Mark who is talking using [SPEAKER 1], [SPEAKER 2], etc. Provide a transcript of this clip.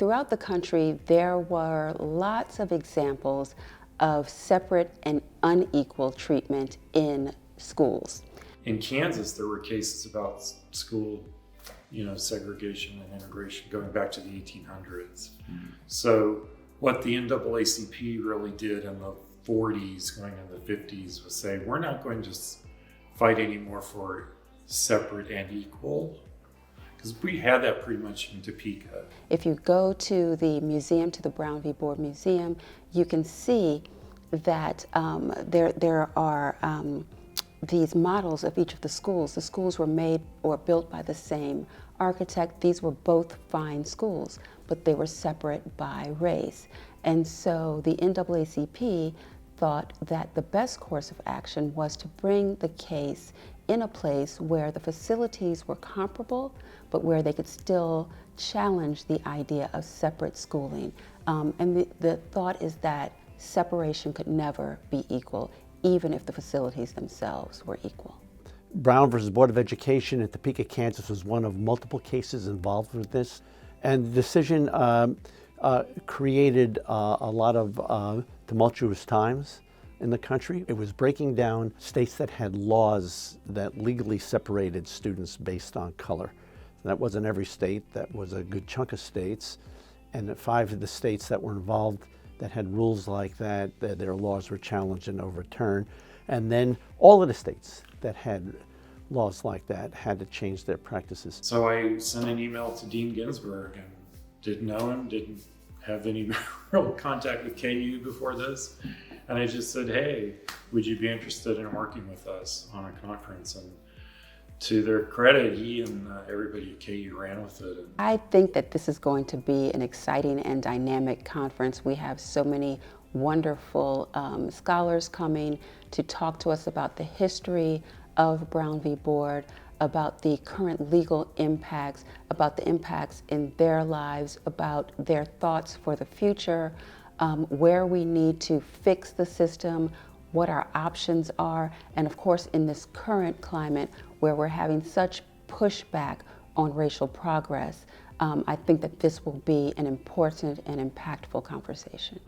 [SPEAKER 1] throughout the country, there were lots of examples of separate and unequal treatment in schools.
[SPEAKER 2] In Kansas, there were cases about school, segregation and integration going back to the 1800s. Mm-hmm. So what the NAACP really did in the 40s, going into the 50s, was say, we're not going to fight anymore for separate and equal, because we had that pretty much in Topeka.
[SPEAKER 1] If you go to the museum, to the Brown v. Board Museum, you can see that there are these models of each of the schools. The schools were made or built by the same architect. These were both fine schools, but they were separate by race. And so the NAACP thought that the best course of action was to bring the case in a place where the facilities were comparable, but where they could still challenge the idea of separate schooling. And the thought is that separation could never be equal, even if the facilities themselves were equal.
[SPEAKER 3] Brown versus Board of Education in Topeka, Kansas was one of multiple cases involved with this. And the decision created a lot of tumultuous times in the country. It was breaking down states that had laws that legally separated students based on color. That wasn't every state, that was a good chunk of states. And 5 of the states that were involved that had rules like that, their laws were challenged and overturned. And then all of the states that had laws like that had to change their practices.
[SPEAKER 2] So I sent an email to Dean Ginsburg and didn't know him, didn't have any real contact with KU before this. And I just said, hey, would you be interested in working with us on a conference? And to their credit, he and everybody at KU ran with it.
[SPEAKER 1] I think that this is going to be an exciting and dynamic conference. We have so many wonderful scholars coming to talk to us about the history of Brown v. Board, about the current legal impacts, about the impacts in their lives, about their thoughts for the future, where we need to fix the system, what our options are, and of course in this current climate where we're having such pushback on racial progress, I think that this will be an important and impactful conversation.